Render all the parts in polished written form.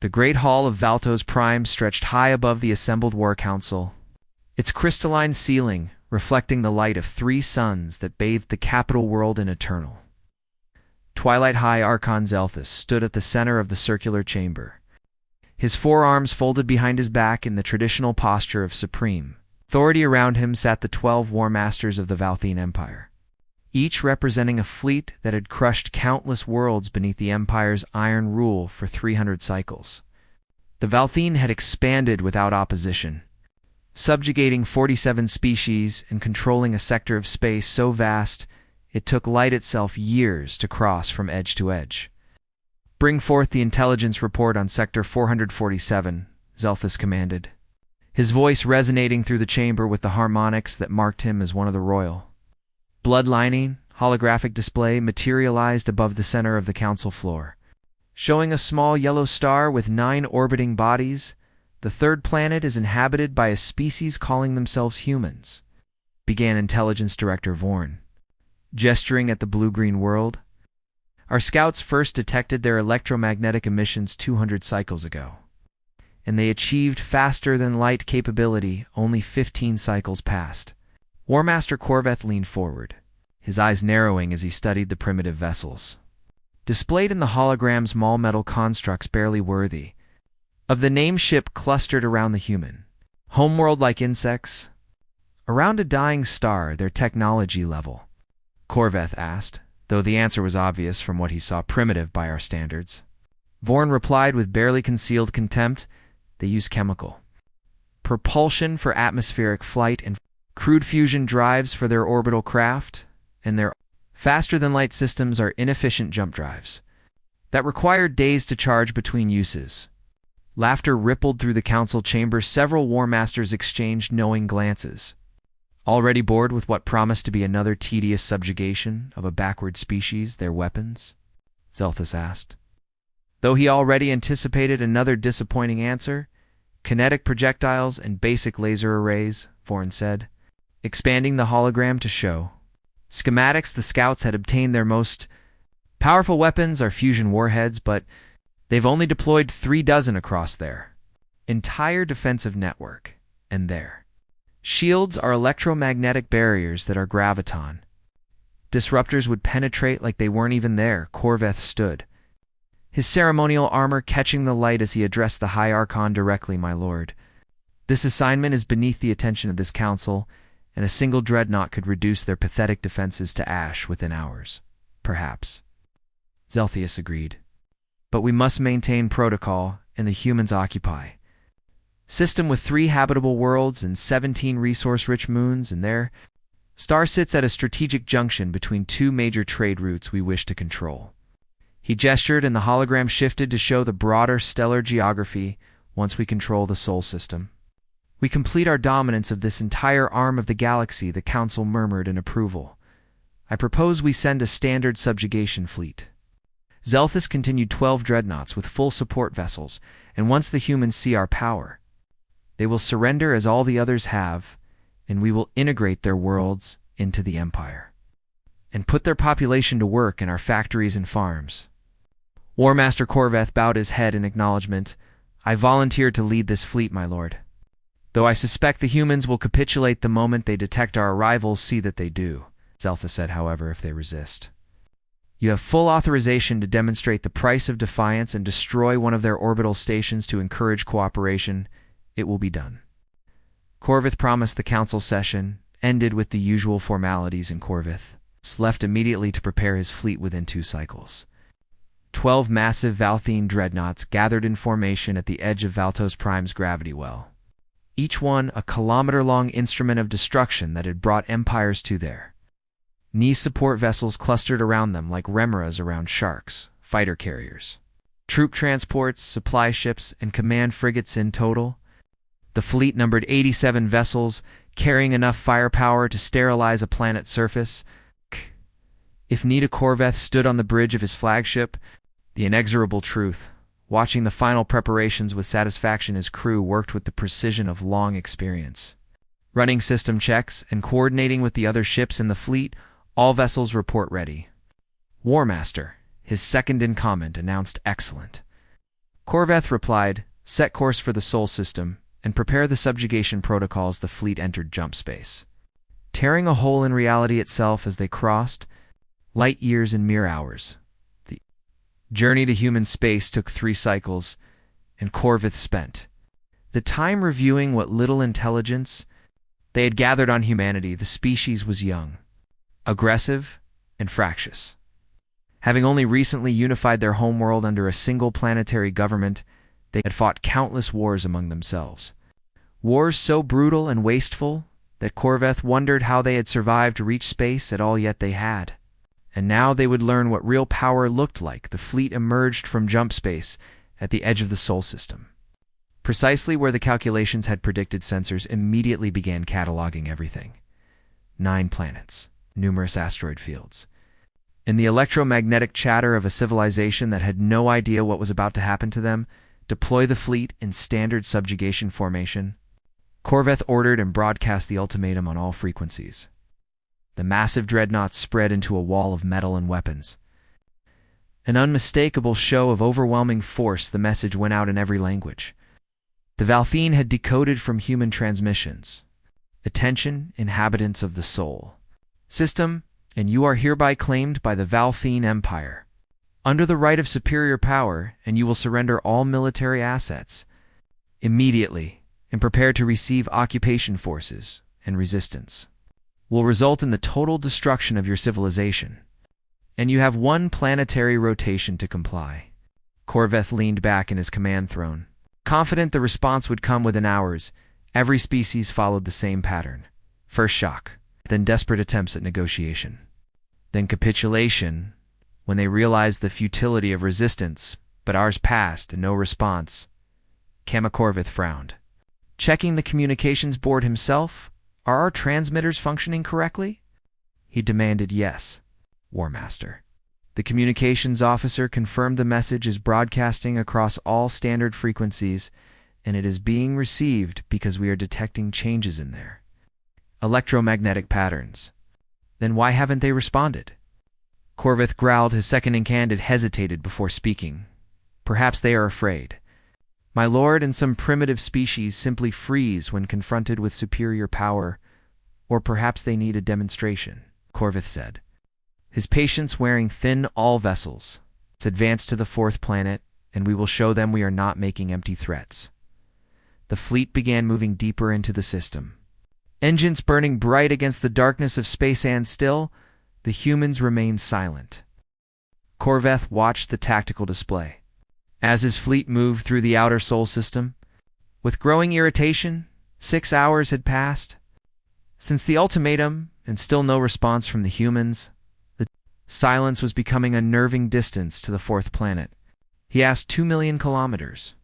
The great hall of Valtos Prime stretched high above the assembled war council, its crystalline ceiling reflecting the light of 3 suns that bathed the capital world in eternal. Twilight High Archon Zelthus stood at the center of the circular chamber, his forearms folded behind his back in the traditional posture of supreme authority. Around him sat the 12 war masters of the Valthene Empire, each representing a fleet that had crushed countless worlds beneath the Empire's iron rule for 300 cycles. The Valthene had expanded without opposition, subjugating 47 species and controlling a sector of space so vast it took light itself years to cross from edge to edge. "Bring forth the intelligence report on Sector 447, Zelthus commanded, his voice resonating through the chamber with the harmonics that marked him as one of the royal. Bloodlining, holographic display materialized above the center of the council floor, showing a small yellow star with 9 orbiting bodies. The 3rd planet is inhabited by a species calling themselves humans, began Intelligence Director Vorn, gesturing at the blue-green world. Our scouts first detected their electromagnetic emissions 200 cycles ago, and they achieved faster-than-light capability only 15 cycles past. War Master Corveth leaned forward, his eyes narrowing as he studied the primitive vessels, displayed in the hologram's small metal constructs barely worthy of the name ship clustered around the human homeworld like insects. Around a dying star, their technology level? Corveth asked, though the answer was obvious from what he saw. Primitive by our standards. Vorn replied with barely concealed contempt. They use chemical propulsion for atmospheric flight and crude fusion drives for their orbital craft, and their faster-than-light systems are inefficient jump drives that require days to charge between uses. Laughter rippled through the council chamber. Several war masters exchanged knowing glances. Already bored with what promised to be another tedious subjugation of a backward species, their weapons? Zelthus asked. Though he already anticipated another disappointing answer, kinetic projectiles and basic laser arrays, Vorn said, expanding the hologram to show schematics. The scouts had obtained their most powerful weapons are fusion warheads, but they've only deployed 3 dozen across their entire defensive network, and their shields are electromagnetic barriers that are graviton. Disruptors would penetrate like they weren't even there. Corveth stood, his ceremonial armor catching the light as he addressed the High Archon directly. My lord, this assignment is beneath the attention of this council, and a single dreadnought could reduce their pathetic defenses to ash within hours. Perhaps. Zelthius agreed. But we must maintain protocol, and the humans occupy system with 3 habitable worlds and 17 resource-rich moons, and their star sits at a strategic junction between 2 major trade routes we wish to control. He gestured, and the hologram shifted to show the broader stellar geography. Once we control the Sol system, we complete our dominance of this entire arm of the galaxy. The council murmured in approval. I propose we send a standard subjugation fleet. Zelthus continued. 12 dreadnoughts with full support vessels, and once the humans see our power, they will surrender as all the others have, and we will integrate their worlds into the Empire, and put their population to work in our factories and farms. War Master Corveth bowed his head in acknowledgement. I volunteer to lead this fleet, my lord. Though I suspect the humans will capitulate the moment they detect our arrival. See that they do, Zelthus said. However, if they resist, you have full authorization to demonstrate the price of defiance and destroy one of their orbital stations to encourage cooperation. It will be done. Corveth promised. The council session ended with the usual formalities, and Corveth left immediately to prepare his fleet within 2 cycles. 12 massive Valthene dreadnoughts gathered in formation at the edge of Valtos Prime's gravity well, each one a kilometer-long instrument of destruction that had brought empires to their knees. Support vessels clustered around them like remeras around sharks, fighter carriers, troop transports, supply ships, and command frigates. In total, the fleet numbered 87 vessels, carrying enough firepower to sterilize a planet's surface. If Nita Corveth stood on the bridge of his flagship, the inexorable truth, watching the final preparations with satisfaction. His crew worked with the precision of long experience, running system checks and coordinating with the other ships in the fleet. All vessels report ready. War Master, his second in command, announced. Excellent. Corveth replied, "Set course for the Sol system, and prepare the subjugation protocols." The fleet entered jump space, tearing a hole in reality itself as they crossed, light years in mere hours. The journey to human space took 3 cycles, and Corveth spent the time reviewing what little intelligence they had gathered on humanity. The species was young, aggressive, and fractious. Having only recently unified their homeworld under a single planetary government, they had fought countless wars among themselves. Wars so brutal and wasteful that Corveth wondered how they had survived to reach space at all, yet they had. And now they would learn what real power looked like. The fleet emerged from jump space at the edge of the Sol system, precisely where the calculations had predicted. Sensors immediately began cataloging everything. 9 planets, numerous asteroid fields, and the electromagnetic chatter of a civilization that had no idea what was about to happen to them. Deploy the fleet in standard subjugation formation. Corveth ordered and broadcast the ultimatum on all frequencies. The massive dreadnoughts spread into a wall of metal and weapons. An unmistakable show of overwhelming force, the message went out in every language. The Valthene had decoded from human transmissions. "Attention, inhabitants of the Sol system, and you are hereby claimed by the Valthene Empire, under the right of superior power, and you will surrender all military assets immediately, and prepare to receive occupation forces, and resistance will result in the total destruction of your civilization, and you have 1 planetary rotation to comply." Corveth leaned back in his command throne, confident the response would come within hours. Every species followed the same pattern. First shock, then desperate attempts at negotiation, then capitulation when they realized the futility of resistance. But hours passed and no response. Corveth frowned. Checking the communications board himself, "Are our transmitters functioning correctly?" he demanded. "Yes, War Master." The communications officer confirmed the message is broadcasting across all standard frequencies, and it is being received because we are detecting changes in there. Electromagnetic patterns. Then why haven't they responded? Corveth growled. His second-in-command hesitated before speaking. "Perhaps they are afraid, my lord, and some primitive species simply freeze when confronted with superior power, or perhaps they need a demonstration," Corveth said, his patience wearing thin. "All vessels, let's advance to the 4th planet, and we will show them we are not making empty threats." The fleet began moving deeper into the system, engines burning bright against the darkness of space, and still, the humans remained silent. Corveth watched the tactical display as his fleet moved through the outer Sol system. With growing irritation, 6 hours had passed since the ultimatum, and still no response from the humans. The silence was becoming unnerving. Distance to the 4th planet, he asked. 2 million kilometers.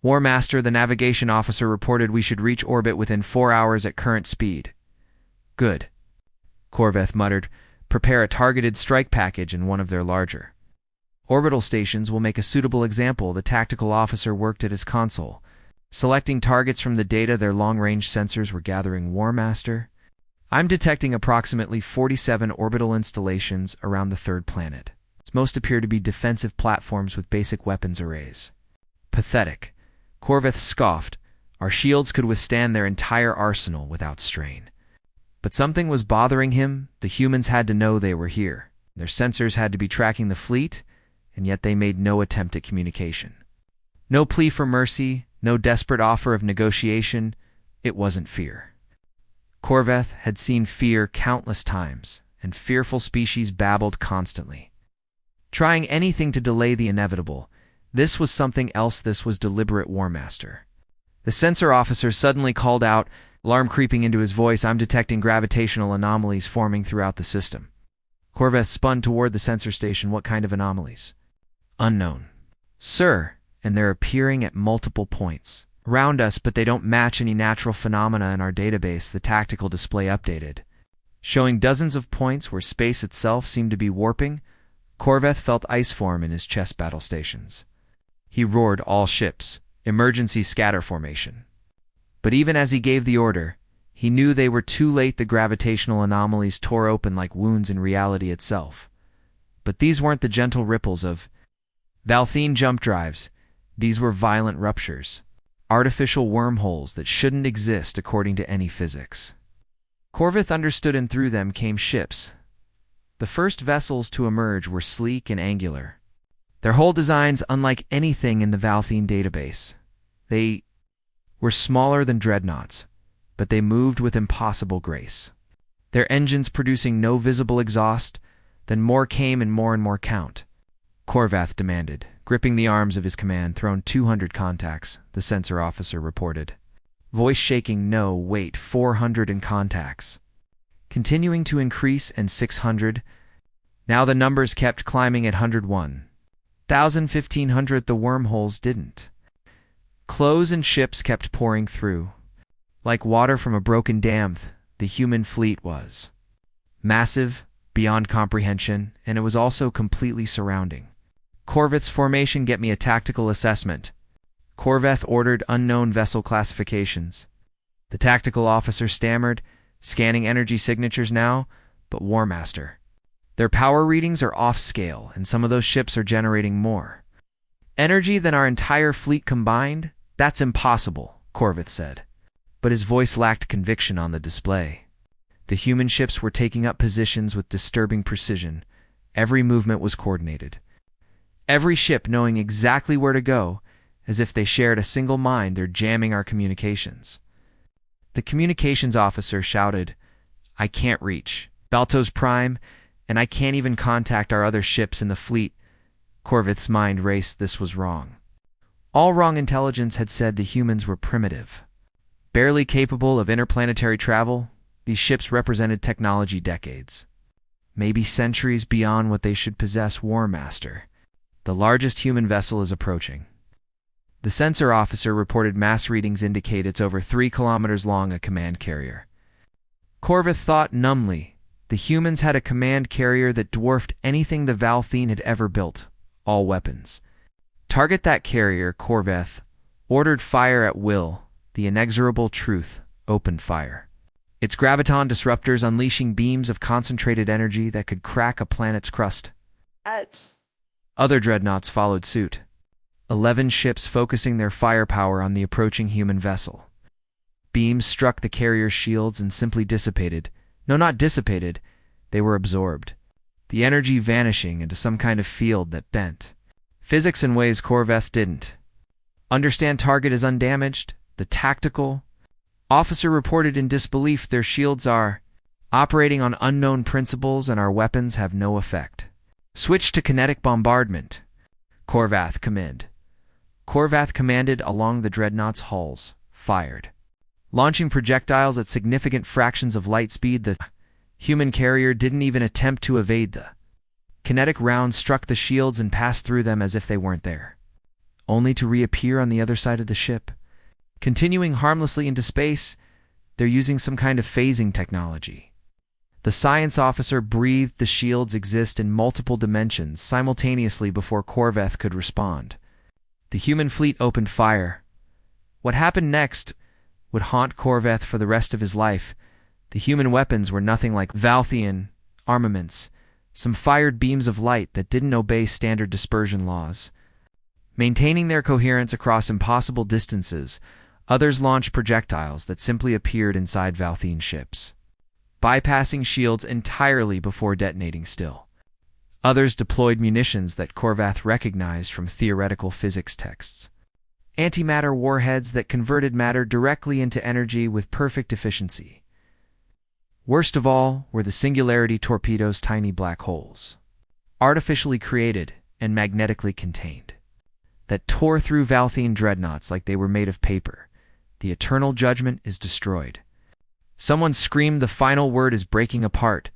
War Master, the navigation officer reported we should reach orbit within 4 hours at current speed. Good, Corveth muttered. Prepare a targeted strike package in one of their larger orbital stations will make a suitable example. The tactical officer worked at his console, selecting targets from the data their long-range sensors were gathering. War Master, I'm detecting approximately 47 orbital installations around the 3rd planet. Most appear to be defensive platforms with basic weapons arrays. Pathetic, Corveth scoffed. Our shields could withstand their entire arsenal without strain. But something was bothering him. The humans had to know they were here. Their sensors had to be tracking the fleet, and yet they made no attempt at communication. No plea for mercy, no desperate offer of negotiation. It wasn't fear. Corveth had seen fear countless times, and fearful species babbled constantly, trying anything to delay the inevitable. This was something else. This was deliberate. War Master, the sensor officer suddenly called out, alarm creeping into his voice. I'm detecting gravitational anomalies forming throughout the system. Corveth spun toward the sensor station. What kind of anomalies? Unknown, sir, and they're appearing at multiple points around us, but they don't match any natural phenomena in our database. The tactical display updated, showing dozens of points where space itself seemed to be warping. Corveth felt ice form in his chest. Battle stations. He roared, all ships, emergency scatter formation. But even as he gave the order, he knew they were too late. The gravitational anomalies tore open like wounds in reality itself. But these weren't the gentle ripples of Valthene jump drives. These were violent ruptures, artificial wormholes that shouldn't exist according to any physics. Corvith understood, and through them came ships. The first vessels to emerge were sleek and angular, their whole designs unlike anything in the Valthene database. They were smaller than dreadnoughts, but they moved with impossible grace. Their engines producing no visible exhaust. Then more came in more count. Corvath demanded, gripping the arms of his command. Thrown 200 contacts, the sensor officer reported. Voice shaking, no, wait, 400 in contacts. Continuing to increase, and 600. Now the numbers kept climbing at 101. 1,000, 1,500, the wormholes didn't close, and ships kept pouring through. Like water from a broken dam, the human fleet was massive, beyond comprehension, and it was also completely surrounding. Corveth's formation, get me a tactical assessment. Corveth ordered unknown vessel classifications. The tactical officer stammered, scanning energy signatures now, but War Master, their power readings are off scale, and some of those ships are generating more energy than our entire fleet combined. That's impossible, Corveth said, but his voice lacked conviction on the display. The human ships were taking up positions with disturbing precision. Every movement was coordinated. Every ship knowing exactly where to go, as if they shared a single mind. They're jamming our communications. The communications officer shouted, I can't reach Baltos Prime, and I can't even contact our other ships in the fleet. Corvith's mind raced. This was wrong. All wrong. Intelligence had said the humans were primitive, barely capable of interplanetary travel. These ships represented technology decades, maybe centuries beyond what they should possess. War Master, the largest human vessel is approaching. The sensor officer reported mass readings indicate it's over 3 kilometers long, a command carrier. Corvith thought numbly. The humans had a command carrier that dwarfed anything the Valthene had ever built. All weapons. Target that carrier, Corveth ordered. Fire at will. The inexorable truth opened fire. Its graviton disruptors unleashing beams of concentrated energy that could crack a planet's crust. Other dreadnoughts followed suit. 11 ships focusing their firepower on the approaching human vessel. Beams struck the carrier's shields and simply dissipated. No, not dissipated. They were absorbed. The energy vanishing into some kind of field that bent. Physics in ways Corveth didn't understand. Target is undamaged. The tactical officer reported in disbelief. Their shields are operating on unknown principles, and our weapons have no effect. Switch to kinetic bombardment. Corvath commanded along the dreadnought's hulls. Fired. Launching projectiles at significant fractions of light speed. The human carrier didn't even attempt to evade. The kinetic rounds struck the shields and passed through them as if they weren't there, only to reappear on the other side of the ship. Continuing harmlessly into space, they're using some kind of phasing technology. The science officer breathed. The shields exist in multiple dimensions simultaneously before Corveth could respond. The human fleet opened fire. What happened next would haunt Corveth for the rest of his life. The human weapons were nothing like Valthene armaments. Some fired beams of light that didn't obey standard dispersion laws, maintaining their coherence across impossible distances. Others launched projectiles that simply appeared inside Valthene ships, bypassing shields entirely before detonating. Still, others deployed munitions that Corvath recognized from theoretical physics texts. Antimatter warheads that converted matter directly into energy with perfect efficiency. Worst of all were the Singularity torpedoes, tiny black holes, artificially created and magnetically contained, that tore through Valthene dreadnoughts like they were made of paper. The eternal judgment is destroyed. Someone screamed, the final word is breaking apart.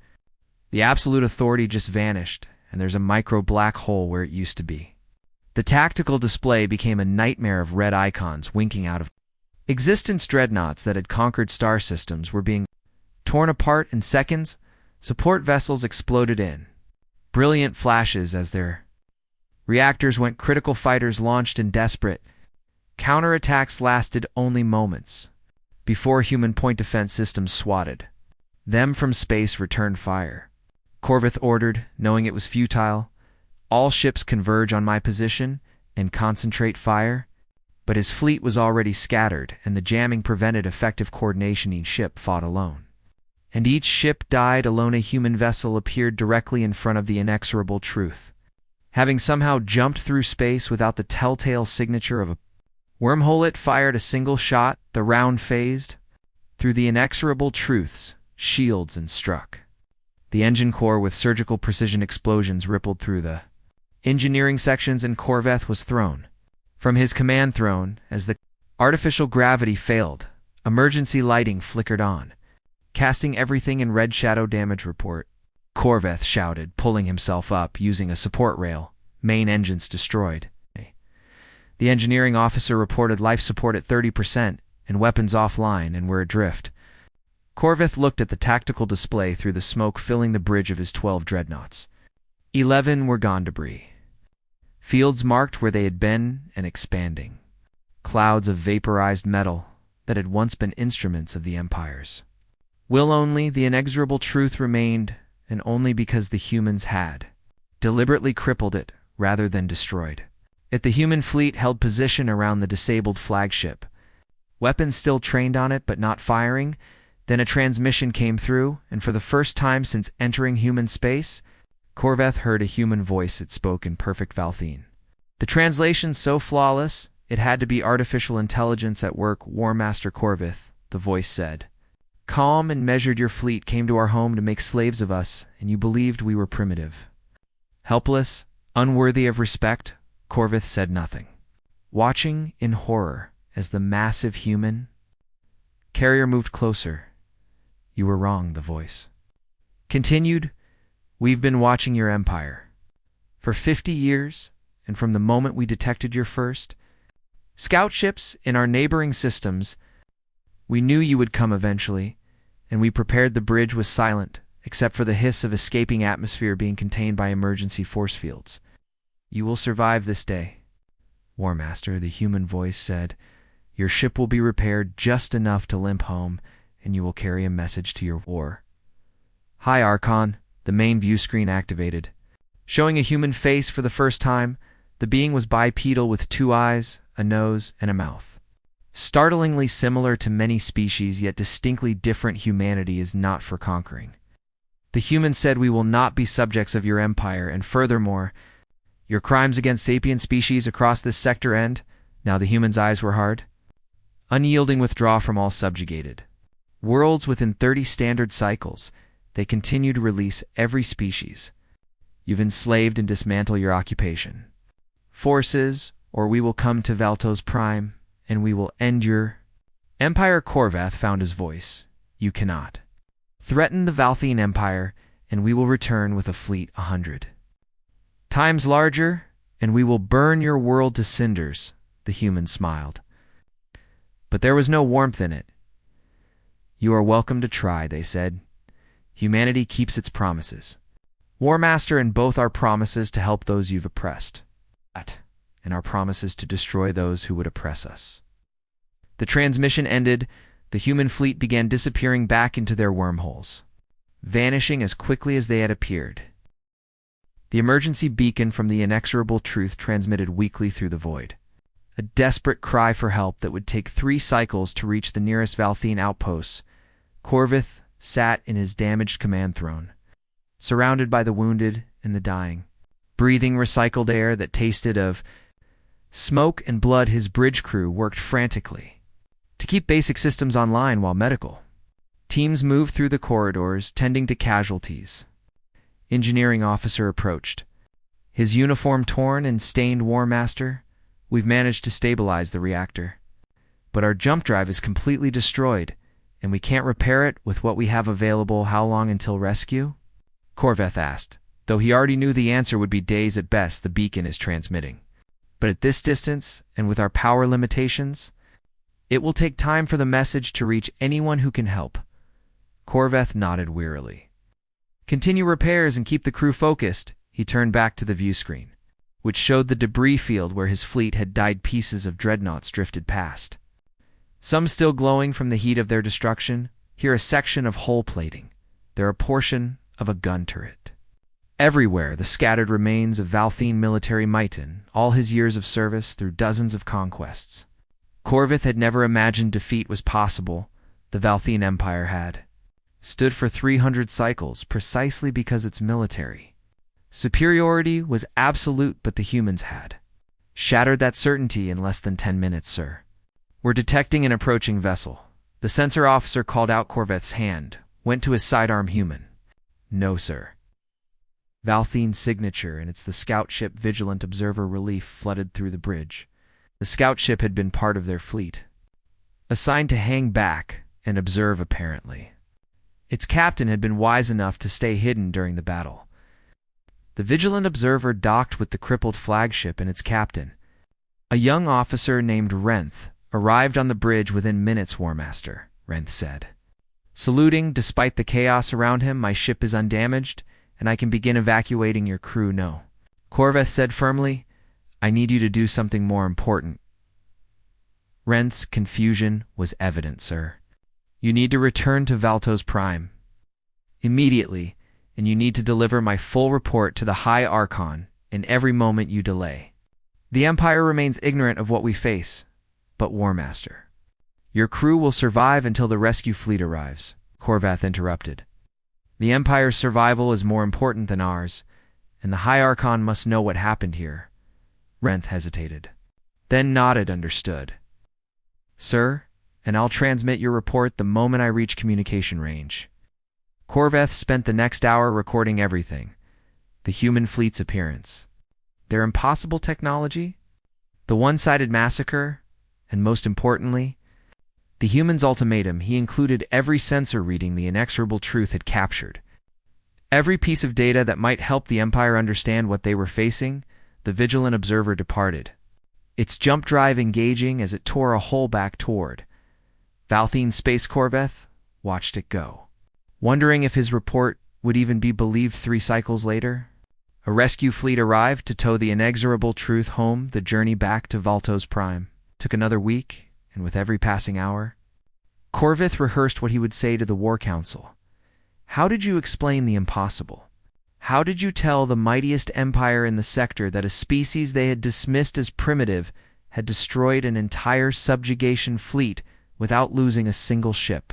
The absolute authority just vanished, and there's a micro black hole where it used to be. The tactical display became a nightmare of red icons winking out of existence. Dreadnoughts that had conquered star systems were being torn apart in seconds. Support vessels exploded in brilliant flashes as their reactors went critical. Fighters launched in desperate counterattacks lasted only moments before human point defense systems swatted them from space. Returned fire, Corveth ordered, knowing it was futile. All ships converge on my position and concentrate fire, but his fleet was already scattered, and the jamming prevented effective coordination. Each ship fought alone. And each ship died alone. A human vessel appeared directly in front of the inexorable truth, having somehow jumped through space without the telltale signature of a wormhole. It fired a single shot, the round phased through the inexorable truth's shields and struck the engine core with surgical precision. Explosions rippled through the engineering sections, and Corveth was thrown from his command throne as the artificial gravity failed. Emergency lighting flickered on, casting everything in red. Shadow damage report, Corveth shouted, pulling himself up using a support rail. Main engines destroyed. The engineering officer reported life support at 30% and weapons offline and were adrift. Corveth looked at the tactical display through the smoke filling the bridge of his 12 dreadnoughts. 11 were gone. Debris fields marked where they had been and expanding. Clouds of vaporized metal that had once been instruments of the Empire's will. Only the inexorable truth remained, and only because the humans had deliberately crippled it rather than destroyed it. The human fleet held position around the disabled flagship, weapons still trained on it but not firing. Then a transmission came through, and for the first time since entering human space, Corveth heard a human voice. It spoke in perfect Valthine, the translation so flawless it had to be artificial intelligence at work. War Master Corveth, the voice said, calm and measured, your fleet came to our home to make slaves of us, and you believed we were primitive, helpless, unworthy of respect. Corveth said nothing, watching in horror as the massive human carrier moved closer. You were wrong, the voice continued. We've been watching your empire for 50 years, and from the moment we detected your first scout ships in our neighboring systems, we knew you would come eventually, and we prepared. The bridge was silent, except for the hiss of escaping atmosphere being contained by emergency force fields. You will survive this day, War Master, the human voice said. Your ship will be repaired just enough to limp home, and you will carry a message to your war. Hi, Archon. The main view screen activated, showing a human face for the first time. The being was bipedal with 2 eyes, a nose, and a mouth. Startlingly similar to many species, yet distinctly different. Humanity is not for conquering. The human said, we will not be subjects of your empire, and furthermore, your crimes against sapient species across this sector end. Now the human's eyes were hard. Unyielding withdraw from all subjugated worlds within 30 standard cycles. They continue to release every species. You've enslaved and dismantle your occupation forces, or we will come to Valtos Prime, and we will end your empire. Corveth found his voice. You cannot threaten the Valthian Empire, and we will return with a fleet 100 times larger, and we will burn your world to cinders. The human smiled, but there was no warmth in it. You are welcome to try, they said. Humanity keeps its promises, War Master, and both our promises to help those you've oppressed, and our promises to destroy those who would oppress us. The transmission ended. The human fleet began disappearing back into their wormholes, vanishing as quickly as they had appeared. The emergency beacon from the inexorable truth transmitted weakly through the void, a desperate cry for help that would take 3 cycles to reach the nearest Valthian outposts. Corveth sat in his damaged command throne, surrounded by the wounded and the dying, breathing recycled air that tasted of smoke and blood. His bridge crew worked frantically to keep basic systems online while medical teams moved through the corridors, tending to casualties. Engineering officer approached, his uniform torn and stained. War Master, we've managed to stabilize the reactor, but our jump drive is completely destroyed, and we can't repair it with what we have available. How long until rescue? Corveth asked, though he already knew the answer would be days at best. The beacon is transmitting, but at this distance and with our power limitations, it will take time for the message to reach anyone who can help. Corveth nodded wearily. Continue repairs and keep the crew focused. He turned back to the view screen, which showed the debris field where his fleet had died. Pieces of dreadnoughts drifted past, some still glowing from the heat of their destruction. Here a section of hull plating, there a portion of a gun turret. Everywhere, the scattered remains of Valthene military mightin, all his years of service through dozens of conquests. Corvith had never imagined defeat was possible. The Valthene Empire had stood for 300 cycles precisely because its military superiority was absolute, but the humans had shattered that certainty in less than 10 minutes, sir. We're detecting an approaching vessel. The sensor officer called out Corveth's hand, went to his sidearm human. No, sir. Valthene's signature, and it's the scout ship Vigilant Observer Relief flooded through the bridge. The scout ship had been part of their fleet, assigned to hang back and observe apparently. Its captain had been wise enough to stay hidden during the battle. The Vigilant Observer docked with the crippled flagship and its captain. A young officer named Renth arrived on the bridge within minutes, War Master, Renth said. Saluting, despite the chaos around him, my ship is undamaged, and I can begin evacuating your crew. No. Corveth said firmly, I need you to do something more important. Renth's confusion was evident, sir. You need to return to Valtos Prime immediately, and you need to deliver my full report to the High Archon in every moment you delay. The Empire remains ignorant of what we face, but War Master, your crew will survive until the rescue fleet arrives, Corvath interrupted. The Empire's survival is more important than ours, and the High Archon must know what happened here. Renth hesitated, then nodded, understood. Sir, and I'll transmit your report the moment I reach communication range. Corveth spent the next hour recording everything. The human fleet's appearance, their impossible technology, the one-sided massacre, and most importantly, the humans' ultimatum. He included every sensor reading the inexorable truth had captured. Every piece of data that might help the Empire understand what they were facing. The Vigilant Observer departed, its jump drive engaging as it tore a hole back toward Valthene's space. Corveth watched it go, wondering if his report would even be believed 3 cycles later. A rescue fleet arrived to tow the inexorable truth home. The journey back to Valtos Prime took another week, and with every passing hour, Corveth rehearsed what he would say to the War Council. How did you explain the impossible? How did you tell the mightiest empire in the sector that a species they had dismissed as primitive had destroyed an entire subjugation fleet without losing a single ship?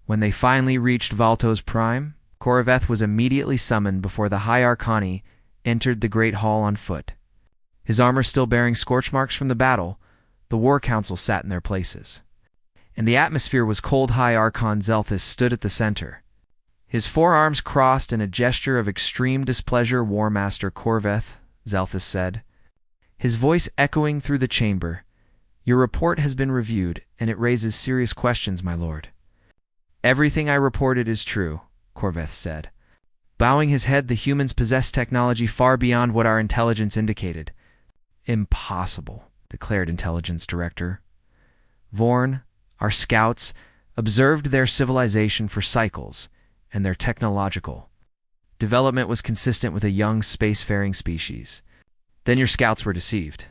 When they finally reached Valtos Prime, Corveth was immediately summoned before the High Archani entered the Great Hall on foot. His armor still bearing scorch marks from the battle, the War Council sat in their places, and the atmosphere was cold. High Archon Zelthus stood at the center, his forearms crossed in a gesture of extreme displeasure. War Master Corveth, Zelthus said, his voice echoing through the chamber, your report has been reviewed, and it raises serious questions, my lord. Everything I reported is true, Corveth said. Bowing his head, the humans possess technology far beyond what our intelligence indicated. Impossible, declared Intelligence Director. Vorn, our scouts, observed their civilization for cycles, and their technological development was consistent with a young spacefaring species. Then your scouts were deceived.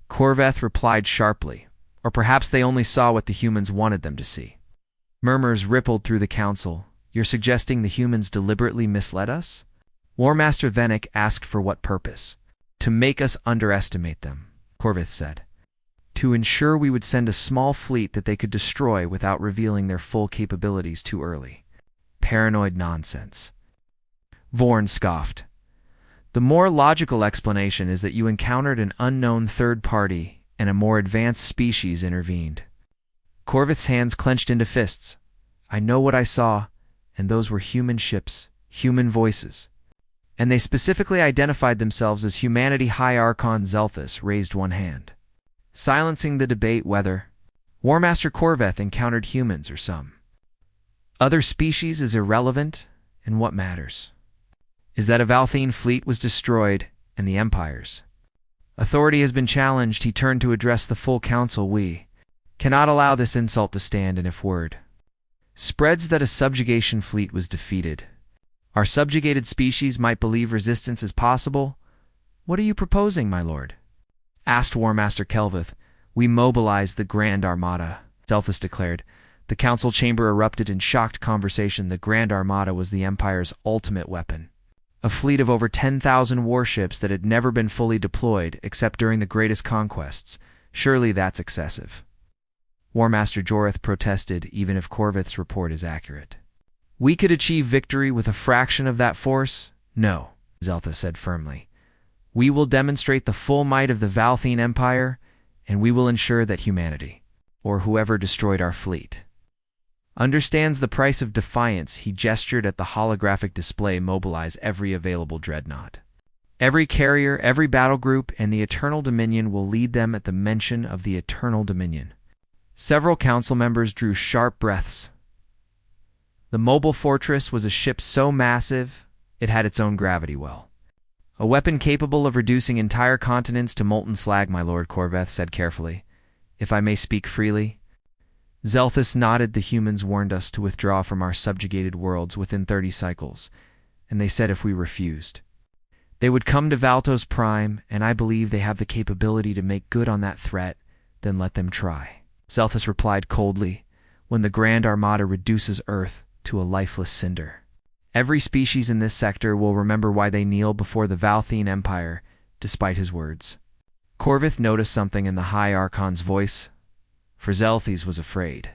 Corveth replied sharply, or perhaps they only saw what the humans wanted them to see. Murmurs rippled through the council. You're suggesting the humans deliberately misled us? War Master Vennik asked. For what purpose? To make us underestimate them, Corveth said. To ensure we would send a small fleet that they could destroy without revealing their full capabilities too early. Paranoid nonsense. Vorn scoffed. The more logical explanation is that you encountered an unknown third party and a more advanced species intervened. Corveth's hands clenched into fists. I know what I saw, and those were human ships, human voices. And they specifically identified themselves as humanity. High Archon Zelthus raised one hand, silencing the debate whether War Master Corveth encountered humans or some other species is irrelevant, and what matters is that a Valthene fleet was destroyed and the Empire's authority has been challenged. He turned to address the full council. We cannot allow this insult to stand, and if word spreads that a subjugation fleet was defeated, our subjugated species might believe resistance is possible. What are you proposing, my lord? Asked War Master Kelvith. We mobilized the Grand Armada, Zelthus declared. The council chamber erupted in shocked conversation. The Grand Armada was the Empire's ultimate weapon, A fleet of over 10,000 warships that had never been fully deployed except during the greatest conquests. Surely that's excessive. War Master Jorith protested, even if Corvith's report is accurate. We could achieve victory with a fraction of that force? No, Zeltha said firmly. We will demonstrate the full might of the Valthene Empire, and we will ensure that humanity, or whoever destroyed our fleet, understands the price of defiance. He gestured at the holographic display. Mobilize every available dreadnought. Every carrier, every battle group, and the Eternal Dominion will lead them at the mention of the Eternal Dominion. Several council members drew sharp breaths. The mobile fortress was a ship so massive it had its own gravity well. A weapon capable of reducing entire continents to molten slag, my lord, Corveth said carefully. If I may speak freely. Zelthus nodded. The humans warned us to withdraw from our subjugated worlds within 30 cycles, and they said if we refused, they would come to Valtos Prime, and I believe they have the capability to make good on that threat. Then let them try. Zelthus replied coldly. When the Grand Armada reduces Earth to a lifeless cinder, every species in this sector will remember why they kneel before the Valthene Empire, despite his words. Corvith noticed something in the High Archon's voice, for Zelthes was afraid,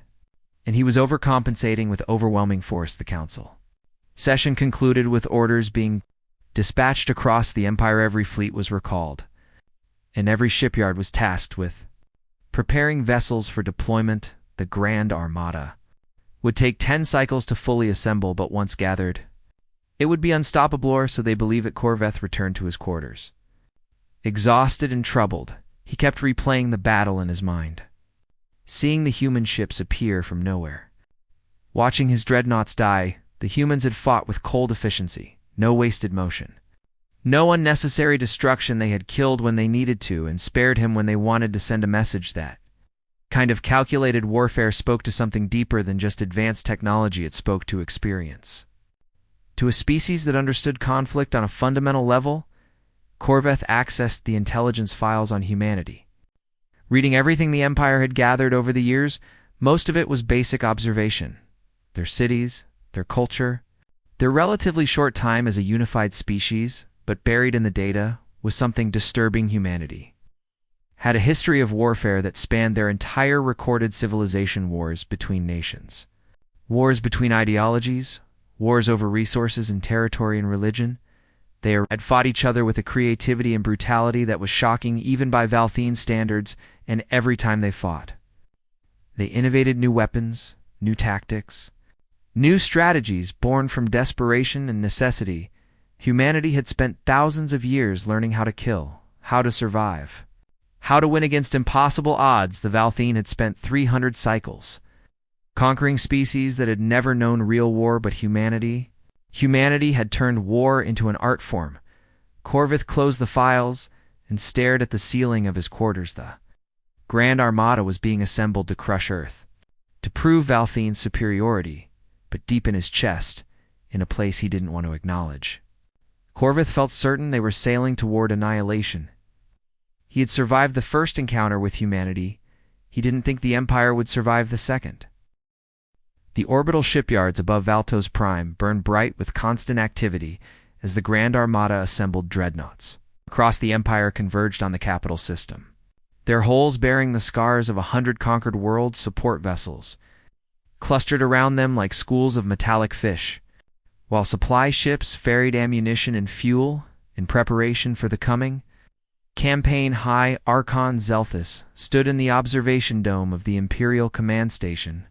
and he was overcompensating with overwhelming force. The council session concluded with orders being dispatched across the Empire. Every fleet was recalled, and every shipyard was tasked with preparing vessels for deployment. The Grand Armada would take 10 cycles to fully assemble, but once gathered, it would be unstoppable, or so they believe it. Corveth returned to his quarters. Exhausted and troubled, he kept replaying the battle in his mind, seeing the human ships appear from nowhere, watching his dreadnoughts die. The humans had fought with cold efficiency, no wasted motion, no unnecessary destruction. They had killed when they needed to and spared him when they wanted to send a message. That kind of calculated warfare spoke to something deeper than just advanced technology. It spoke to experience, to a species that understood conflict on a fundamental level. Corveth accessed the intelligence files on humanity, reading everything the Empire had gathered over the years. Most of it was basic observation. Their cities, their culture, their relatively short time as a unified species, but buried in the data was something disturbing. Humanity had a history of warfare that spanned their entire recorded civilization. Wars between nations, wars between ideologies, wars over resources and territory and religion. They had fought each other with a creativity and brutality that was shocking even by Valthene standards, and every time they fought, they innovated new weapons, new tactics, new strategies born from desperation and necessity. Humanity had spent thousands of years learning how to kill, how to survive, how to win against impossible odds. The Valthene had spent 300 cycles conquering species that had never known real war, but humanity had turned war into an art form. Corvith closed the files and stared at the ceiling of his quarters. The Grand Armada was being assembled to crush Earth, to prove Valthene's superiority, but deep in his chest, in a place he didn't want to acknowledge, Corvith felt certain they were sailing toward annihilation. He had survived the first encounter with humanity. He didn't think the Empire would survive the second. The orbital shipyards above Valtos Prime burned bright with constant activity as the Grand Armada assembled dreadnoughts across the Empire converged on the capital system, their hulls bearing the scars of 100 conquered worlds. Support vessels clustered around them like schools of metallic fish, while supply ships ferried ammunition and fuel in preparation for the coming campaign. High Archon Zelthus stood in the observation dome of the Imperial Command Station,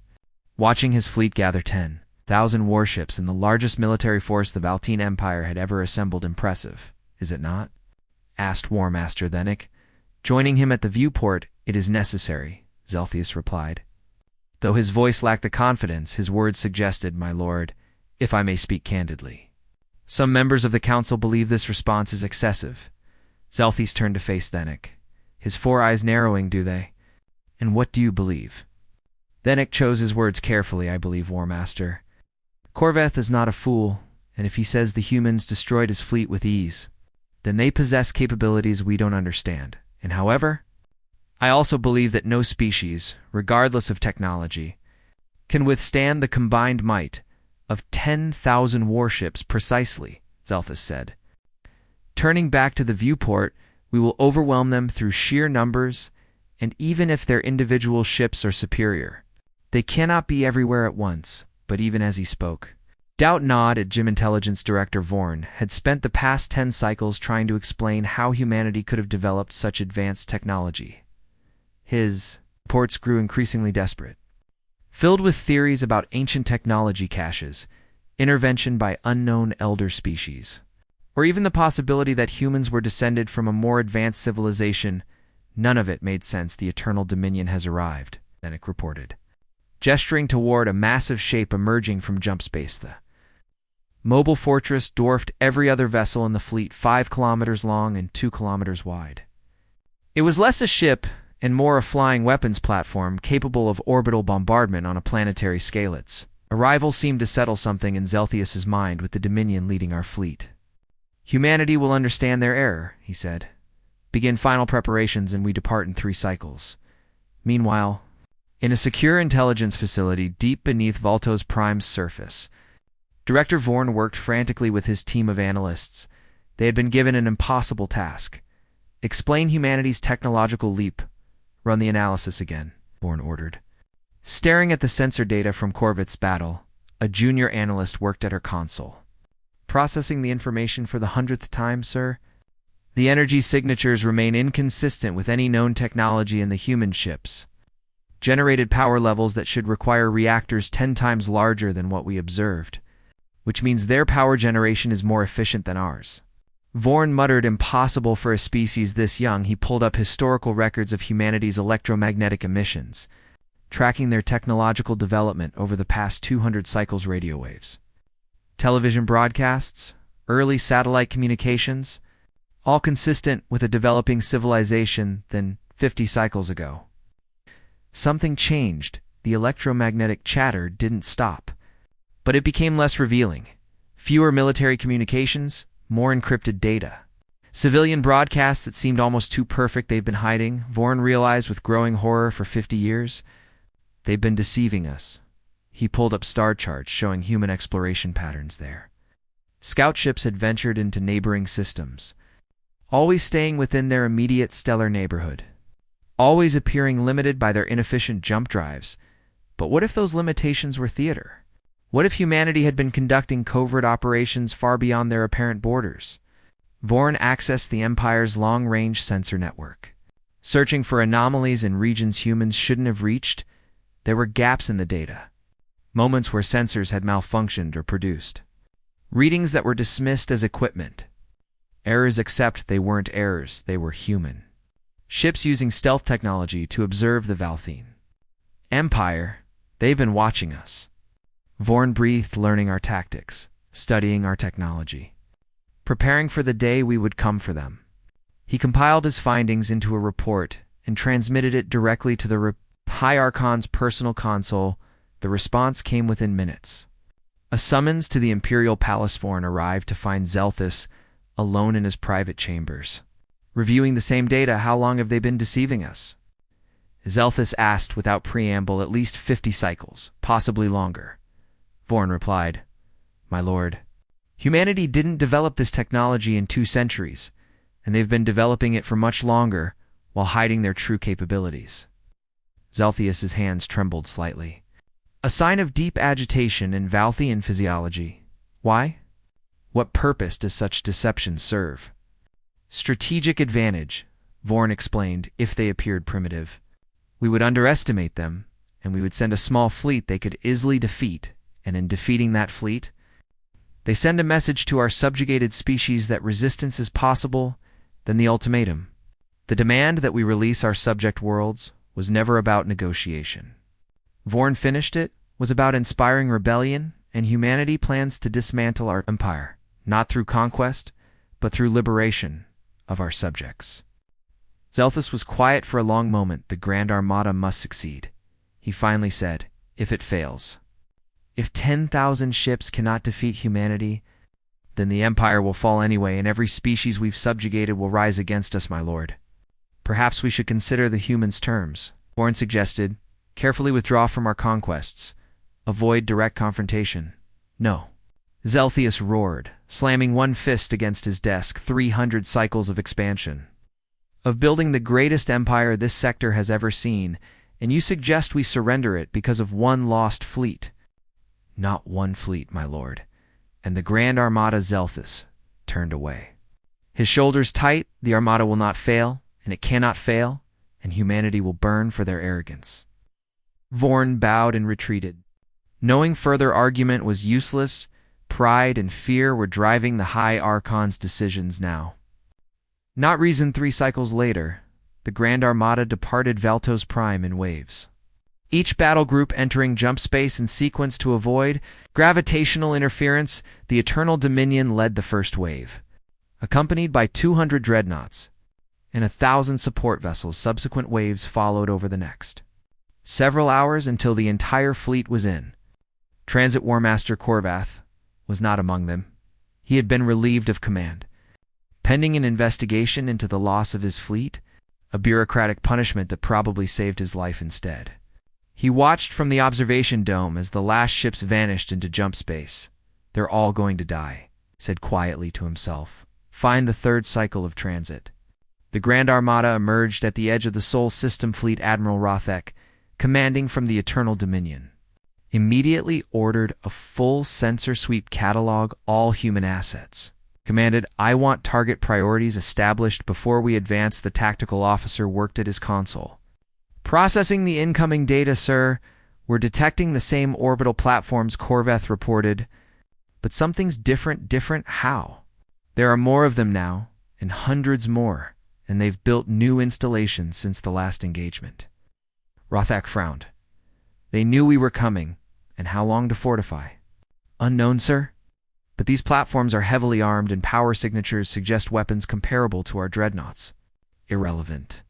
watching his fleet gather 10,000 warships and the largest military force the Valthene Empire had ever assembled. Impressive, is it not? Asked War Master Thenic, joining him at the viewport. It is necessary, Zelthius replied. Though his voice lacked the confidence, his words suggested, my lord, if I may speak candidly, some members of the council believe this response is excessive. Zelthius turned to face Thenic, his 4 eyes narrowing. Do they? And what do you believe? Thenic chose his words carefully. I believe, War Master, Corveth is not a fool, and if he says the humans destroyed his fleet with ease, then they possess capabilities we don't understand. And however, I also believe that no species, regardless of technology, can withstand the combined might of 10,000 warships. Precisely, Zelthus said. Turning back to the viewport, we will overwhelm them through sheer numbers, and even if their individual ships are superior, they cannot be everywhere at once. But even as he spoke, Doubt Nod at Gym Intelligence Director Vorn had spent the past 10 cycles trying to explain how humanity could have developed such advanced technology. His reports grew increasingly desperate, filled with theories about ancient technology caches, intervention by unknown elder species, or even the possibility that humans were descended from a more advanced civilization. None of it made sense. The Eternal Dominion has arrived, Zenik reported, gesturing toward a massive shape emerging from jump space. The mobile fortress dwarfed every other vessel in the fleet, 5 kilometers long and 2 kilometers wide. It was less a ship and more a flying weapons platform capable of orbital bombardment on a planetary scale. Its arrival seemed to settle something in Zelthius's mind, with the Dominion leading our fleet. Humanity will understand their error, he said. Begin final preparations and we depart in 3 cycles. Meanwhile, in a secure intelligence facility deep beneath Volto's Prime's surface, Director Vorn worked frantically with his team of analysts. They had been given an impossible task. Explain humanity's technological leap. Run the analysis again, Vorn ordered. Staring at the sensor data from Corvet's battle, a junior analyst worked at her console. Processing the information for the 100th time, sir? The energy signatures remain inconsistent with any known technology in the human ships. Generated power levels that should require reactors 10 times larger than what we observed, which means their power generation is more efficient than ours. Vorn muttered, impossible for a species this young. He pulled up historical records of humanity's electromagnetic emissions, tracking their technological development over the past 200 cycles. Radio waves, television broadcasts, early satellite communications, all consistent with a developing civilization than 50 cycles ago. Something changed. The electromagnetic chatter didn't stop, but it became less revealing. Fewer military communications, more encrypted data. Civilian broadcasts that seemed almost too perfect. They've been hiding, Vorn realized with growing horror, for 50 years. They've been deceiving us. He pulled up star charts showing human exploration patterns there. Scout ships had ventured into neighboring systems, always staying within their immediate stellar neighborhood, always appearing limited by their inefficient jump drives. But what if those limitations were theater? What if humanity had been conducting covert operations far beyond their apparent borders? Vorn accessed the Empire's long-range sensor network, searching for anomalies in regions humans shouldn't have reached. There were gaps in the data, moments where sensors had malfunctioned or produced readings that were dismissed as equipment. Errors, except they weren't errors, they were human. Ships using stealth technology to observe the Valthine Empire. They've been watching us. Vorn breathed, learning our tactics, studying our technology, preparing for the day we would come for them. He compiled his findings into a report and transmitted it directly to the High Archon's personal console. The response came within minutes. A summons to the Imperial Palace. Vorn arrived to find Zelthus alone in his private chambers, reviewing the same data. How long have they been deceiving us? Zelthus asked without preamble. At least 50 cycles, possibly longer. Vorn replied, My lord, humanity didn't develop this technology in 2 centuries, and they've been developing it for much longer while hiding their true capabilities. Zelthius's hands trembled slightly, a sign of deep agitation in Valthian physiology. Why? What purpose does such deception serve? Strategic advantage, Vorn explained. If they appeared primitive, we would underestimate them, and we would send a small fleet they could easily defeat. And in defeating that fleet, they send a message to our subjugated species that resistance is possible. Then the ultimatum, the demand that we release our subject worlds, was never about negotiation. Vorn finished it, was about inspiring rebellion, and humanity plans to dismantle our empire, not through conquest, but through liberation of our subjects. Zelthus was quiet for a long moment. The Grand Armada must succeed. He finally said, if it fails, if 10,000 ships cannot defeat humanity, then the Empire will fall anyway, and every species we've subjugated will rise against us, my lord. Perhaps we should consider the humans' terms, Vorn suggested. Carefully withdraw from our conquests. Avoid direct confrontation. No. Zelthius roared, slamming one fist against his desk. 300 cycles of expansion. Of building the greatest empire this sector has ever seen, and you suggest we surrender it because of one lost fleet. Not one fleet, my lord. And the Grand Armada. Zelthus turned away. His shoulders tight. The Armada will not fail, and it cannot fail, and humanity will burn for their arrogance. Vorn bowed and retreated. Knowing further argument was useless, pride and fear were driving the High Archon's decisions now. Not reason 3 cycles later, the Grand Armada departed Valtos Prime in waves. Each battle group entering jump space in sequence to avoid gravitational interference. The Eternal Dominion led the first wave, accompanied by 200 dreadnoughts and 1,000 support vessels. Subsequent waves followed over the next several hours until the entire fleet was in. Transit War Master Korvath was not among them. He had been relieved of command, pending an investigation into the loss of his fleet, a bureaucratic punishment that probably saved his life instead. He watched from the observation dome as the last ships vanished into jump space. They're all going to die, said quietly to himself. Find the third cycle of transit. The Grand Armada emerged at the edge of the Sol System Fleet. Admiral Rothek, commanding from the Eternal Dominion, immediately ordered a full sensor sweep catalog all human assets. Commanded, I want target priorities established before we advance. The tactical officer worked at his console. Processing the incoming data, sir. We're detecting the same orbital platforms, Korvath reported. But something's different. Different how? There are more of them now, and hundreds more, and they've built new installations since the last engagement. Rothak frowned. They knew we were coming, and how long to fortify? Unknown, sir. But these platforms are heavily armed and power signatures suggest weapons comparable to our dreadnoughts. Irrelevant.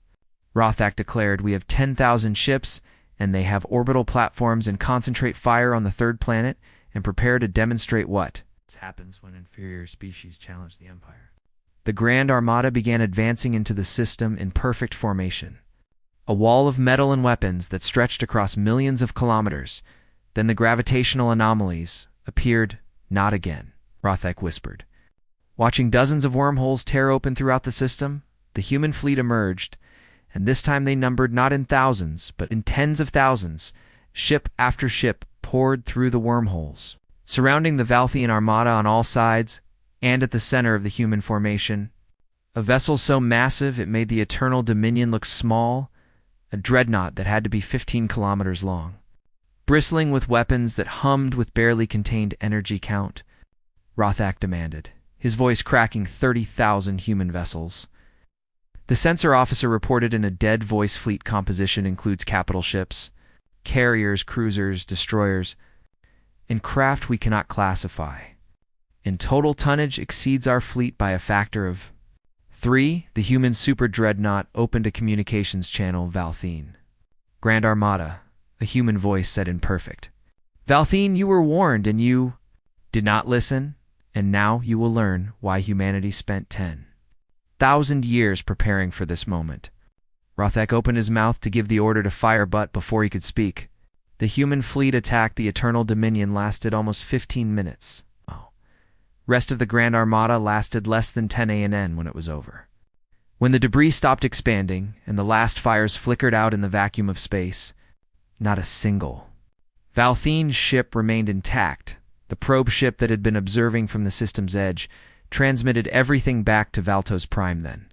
Rothak declared, we have 10,000 ships, and they have orbital platforms and concentrate fire on the third planet and prepare to demonstrate what happens when inferior species challenge the Empire. The Grand Armada began advancing into the system in perfect formation. A wall of metal and weapons that stretched across millions of kilometers. Then the gravitational anomalies appeared. Not again, Rothak whispered. Watching dozens of wormholes tear open throughout the system, the human fleet emerged, and this time they numbered not in thousands, but in tens of thousands. Ship after ship poured through the wormholes, surrounding the Valthian Armada on all sides, and at the center of the human formation. A vessel so massive it made the Eternal Dominion look small, a dreadnought that had to be 15 kilometers long. Bristling with weapons that hummed with barely contained energy count, Rothak demanded, his voice cracking 30,000 human vessels. The sensor officer reported in a dead voice. Fleet composition includes capital ships, carriers, cruisers, destroyers, and craft we cannot classify. In total tonnage exceeds our fleet by a factor of 3. The human super dreadnought opened a communications channel. Valthine. Grand Armada, a human voice said in perfect. Valthine, you were warned and you did not listen, and now you will learn why humanity spent 10,000 years preparing for this moment. Rothak opened his mouth to give the order to fire, but before he could speak, the human fleet attack the Eternal Dominion lasted almost 15 minutes. Rest of the Grand Armada lasted less than 10 ANN when it was over. When the debris stopped expanding and the last fires flickered out in the vacuum of space, not a single Valthine's ship remained intact. The probe ship that had been observing from the system's edge transmitted everything back to Valtos Prime then.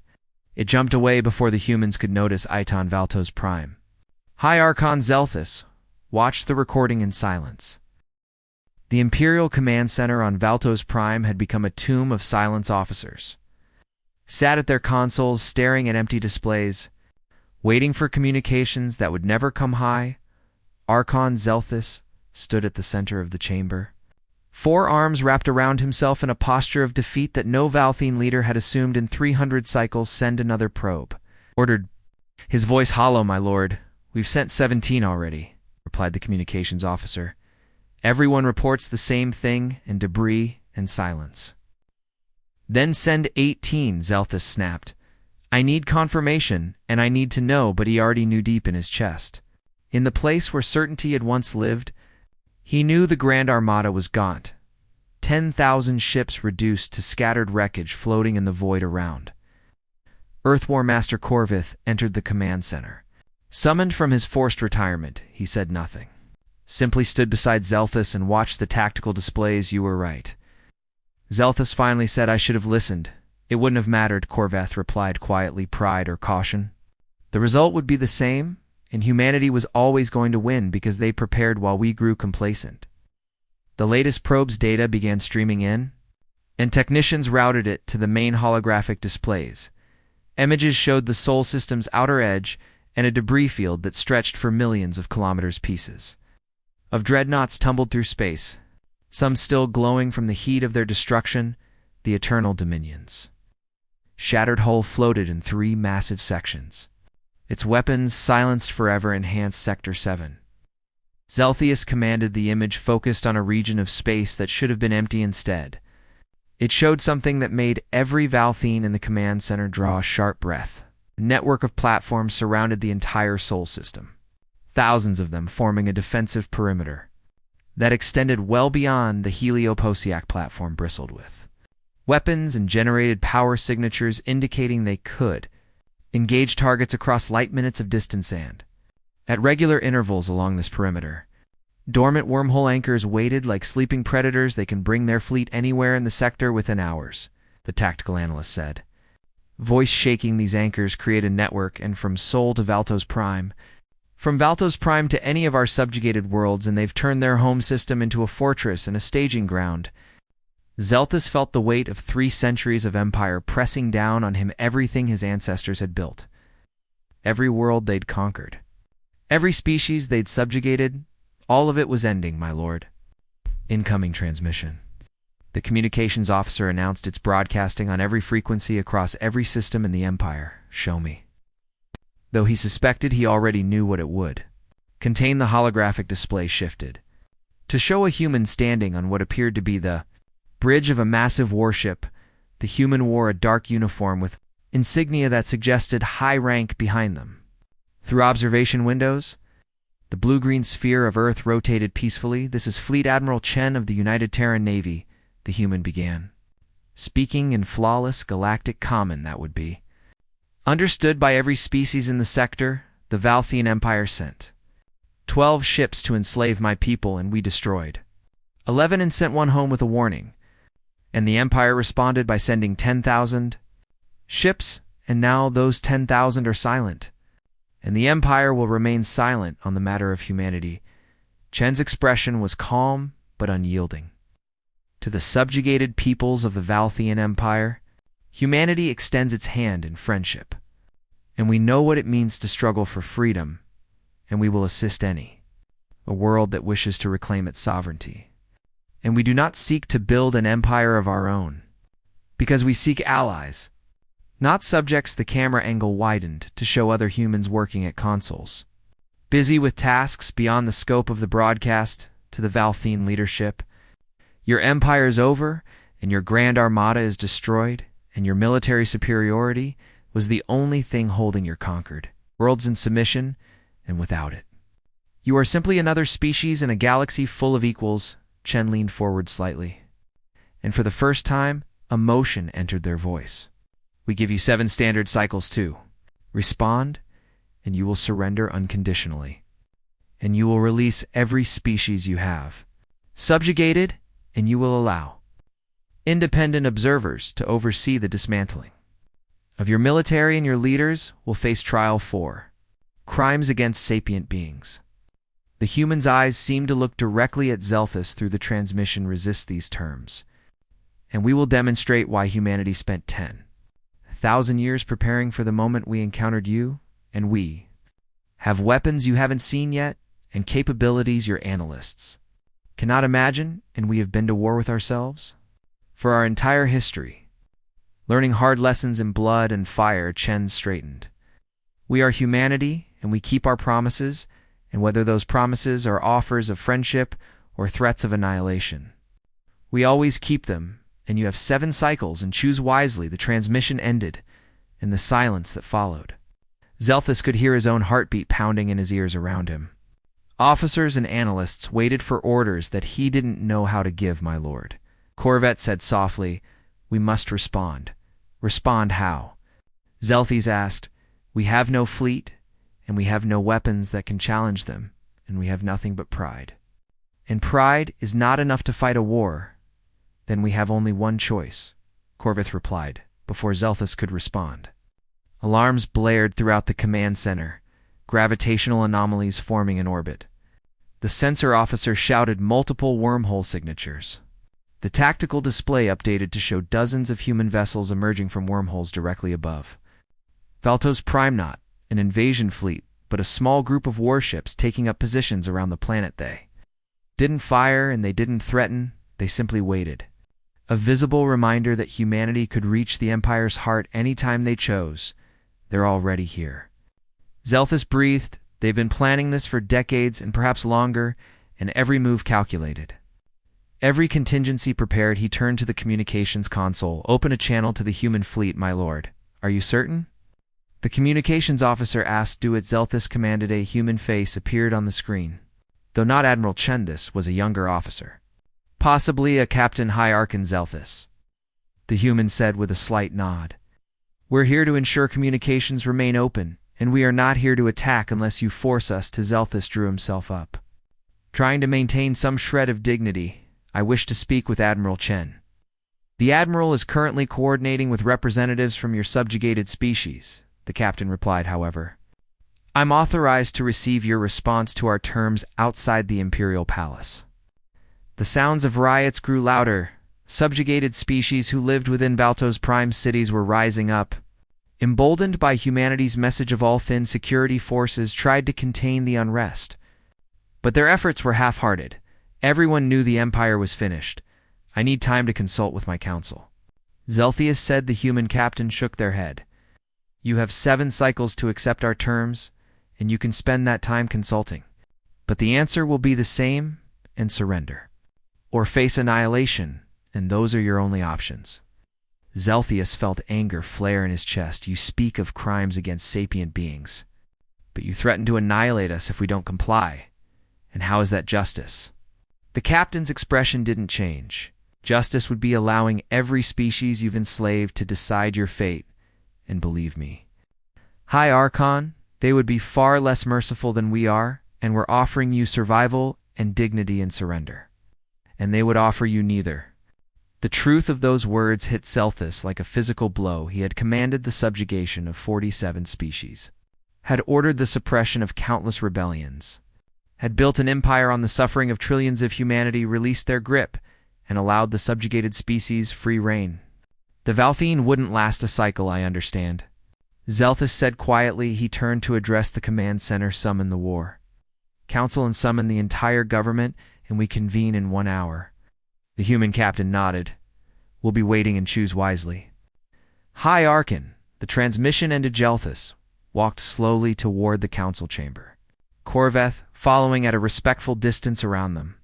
It jumped away before the humans could notice Iton Valtos Prime. High Archon Zelthus watched the recording in silence. The Imperial Command Center on Valtos Prime had become a tomb of silence. Officers sat at their consoles staring at empty displays, waiting for communications that would never come. High Archon Zelthus stood at the center of the chamber, 4 arms wrapped around himself in a posture of defeat that no Valthine leader had assumed in 300 cycles. Send another probe. Ordered. His voice hollow, my lord. We've sent 17 already, replied the communications officer. Everyone reports the same thing, and debris and silence. Then send 18, Zelthus snapped. I need confirmation, and I need to know, but he already knew deep in his chest. In the place where certainty had once lived, he knew the Grand Armada was gaunt, 10,000 ships reduced to scattered wreckage floating in the void around. Earth War Master Corvith entered the command center. Summoned from his forced retirement, he said nothing. Simply stood beside Zelthus and watched the tactical displays. "You were right." Zelthus finally said, "I should have listened. It wouldn't have mattered," Corveth replied quietly, pride or caution. The result would be the same, and humanity was always going to win because they prepared while we grew complacent. The latest probe's data began streaming in, and technicians routed it to the main holographic displays. Images showed the Sol system's outer edge and a debris field that stretched for millions of kilometers pieces. Of dreadnoughts tumbled through space, some still glowing from the heat of their destruction, the eternal dominions. Shattered hull floated in 3 massive sections. Its weapons, silenced forever, enhanced Sector 7. Zelthius commanded the image, focused on a region of space that should have been empty instead. It showed something that made every Valthene in the command center draw a sharp breath. A network of platforms surrounded the entire Sol system, thousands of them forming a defensive perimeter that extended well beyond the Helioposiac platform bristled with weapons and generated power signatures indicating they could engage targets across light minutes of distance. And at regular intervals along this perimeter, dormant wormhole anchors waited like sleeping predators. They can bring their fleet anywhere in the sector within hours, the tactical analyst said. Voice shaking, these anchors create a network, and from Sol to Valtos Prime, from Valtos Prime to any of our subjugated worlds, and they've turned their home system into a fortress and a staging ground. Zelthus felt the weight of 3 centuries of empire pressing down on him, everything his ancestors had built, every world they'd conquered, every species they'd subjugated, all of it was ending, my lord. Incoming transmission. The communications officer announced it's broadcasting on every frequency across every system in the Empire. Show me. Though he suspected he already knew what it would contain, the holographic display shifted to show a human standing on what appeared to be the bridge of a massive warship. The human wore a dark uniform with insignia that suggested high rank behind them. Through observation windows, the blue-green sphere of Earth rotated peacefully. "This is Fleet Admiral Chen of the United Terran Navy," the human began, speaking in flawless galactic common that would be understood by every species in the sector. "The Valthene Empire sent 12 ships to enslave my people, and we destroyed 11 and sent 1 home with a warning. And the Empire responded by sending 10,000 ships, and now those 10,000 are silent. And the Empire will remain silent on the matter of humanity." Chen's expression was calm but unyielding. To the subjugated peoples of the Valthean Empire, humanity extends its hand in friendship. And we know what it means to struggle for freedom, and we will assist a world that wishes to reclaim its sovereignty. And we do not seek to build an empire of our own, because we seek allies, not subjects. The camera angle widened to show other humans working at consoles, busy with tasks beyond the scope of the broadcast. To the Valthene leadership, "Your empire's over, and your grand armada is destroyed, and your military superiority was the only thing holding your conquered worlds in submission, and without it, you are simply another species in a galaxy full of equals." Chen leaned forward slightly, and for the first time, emotion entered their voice. "We give you 7 standard cycles to respond, and you will surrender unconditionally. And you will release every species you have subjugated, and you will allow independent observers to oversee the dismantling of your military, and your leaders will face trial for crimes against sapient beings." The human's eyes seemed to look directly at Zelthus through the transmission. "Resist these terms, and we will demonstrate why humanity spent 10,000 years preparing for the moment we encountered you, and we have weapons you haven't seen yet, and capabilities your analysts cannot imagine, and we have been to war with ourselves for our entire history, learning hard lessons in blood and fire." Chen straightened. "We are humanity, and we keep our promises, and whether those promises are offers of friendship or threats of annihilation, we always keep them, and you have 7 cycles, and choose wisely." The transmission ended, and the silence that followed. Zelthus could hear his own heartbeat pounding in his ears around him. Officers and analysts waited for orders that he didn't know how to give, my lord. Corvette said softly, "We must respond." "Respond how?" Zelthes asked. "We have no fleet, and we have no weapons that can challenge them, and we have nothing but pride. And pride is not enough to fight a war. Then we have only one choice," Corvette replied, before Zelthes could respond. Alarms blared throughout the command center, gravitational anomalies forming in orbit. The sensor officer shouted multiple wormhole signatures. The tactical display updated to show dozens of human vessels emerging from wormholes directly above. Valtos Prime, not an invasion fleet, but a small group of warships taking up positions around the planet. They didn't fire and they didn't threaten, they simply waited. A visible reminder that humanity could reach the Empire's heart anytime they chose. They're already here. Zelthes breathed. They've been planning this for decades and perhaps longer, and every move calculated. Every contingency prepared. He turned to the communications console. "Open a channel to the human fleet, my lord." "Are you certain?" The communications officer asked. "Do it." Zelthes commanded. A human face appeared on the screen. Though not Admiral Chen, this was a younger officer. "Possibly a Captain High Archon Zelthes," the human said with a slight nod. "We're here to ensure communications remain open, and we are not here to attack unless you force us to." Zelthes drew himself up. Trying to maintain some shred of dignity, "I wish to speak with Admiral Chen." "The Admiral is currently coordinating with representatives from your subjugated species," the captain replied, however. "I'm authorized to receive your response to our terms outside the Imperial Palace." The sounds of riots grew louder. Subjugated species who lived within Valtos Prime cities were rising up. Emboldened by humanity's message of all, thin security forces tried to contain the unrest. But their efforts were half-hearted. Everyone knew the Empire was finished. "I need time to consult with my council," Zelthes said. The human captain shook their head. "You have 7 cycles to accept our terms, and you can spend that time consulting. But the answer will be the same, and surrender. Or face annihilation, and those are your only options." Zelthes felt anger flare in his chest. "You speak of crimes against sapient beings, but you threaten to annihilate us if we don't comply. And how is that justice?" The captain's expression didn't change. "Justice would be allowing every species you've enslaved to decide your fate. And believe me, High Archon, they would be far less merciful than we are, and we're offering you survival and dignity and surrender. And they would offer you neither." The truth of those words hit Zelthes like a physical blow. He had commanded the subjugation of 47 species, had ordered the suppression of countless rebellions, had built an empire on the suffering of trillions of humanity, released their grip, and allowed the subjugated species free reign. "The Valthine wouldn't last a cycle, I understand," Zelthes said quietly. He turned to address the command center. "Summon the war council and summon the entire government, and we convene in 1 hour." The human captain nodded. "We'll be waiting, and choose wisely." High Archon, the transmission ended. Zelthes walked slowly toward the council chamber, Corvette following at a respectful distance around them.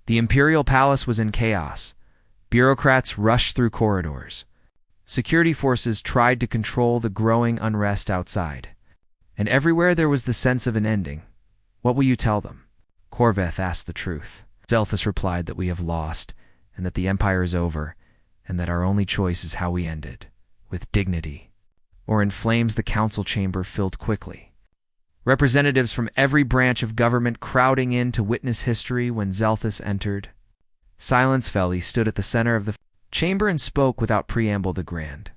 The Imperial Palace was in chaos. Bureaucrats rushed through corridors. Security forces tried to control the growing unrest outside. And everywhere there was the sense of an ending. "What will you tell them?" Corvette asked. "The truth." Zelthes replied, "That we have lost, and that the Empire is over, and that our only choice is how we end it, with dignity, or in flames." The council chamber filled quickly. Representatives from every branch of government crowding in to witness history. When Zelthes entered, silence fell. He stood at the center of the chamber and spoke without preamble. "The Grand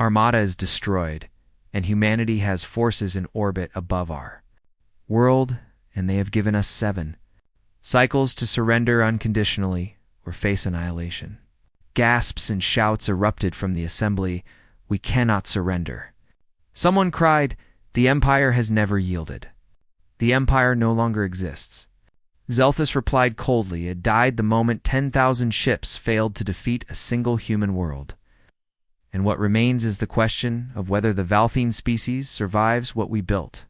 Armada is destroyed, and humanity has forces in orbit above our world, and they have given us 7 cycles to surrender unconditionally or face annihilation." Gasps and shouts erupted from the assembly. "We cannot surrender." Someone cried, "The Empire has never yielded. The Empire no longer exists." Zelthes replied coldly, "It died the moment 10,000 ships failed to defeat a single human world. And what remains is the question of whether the Valthine species survives what we built."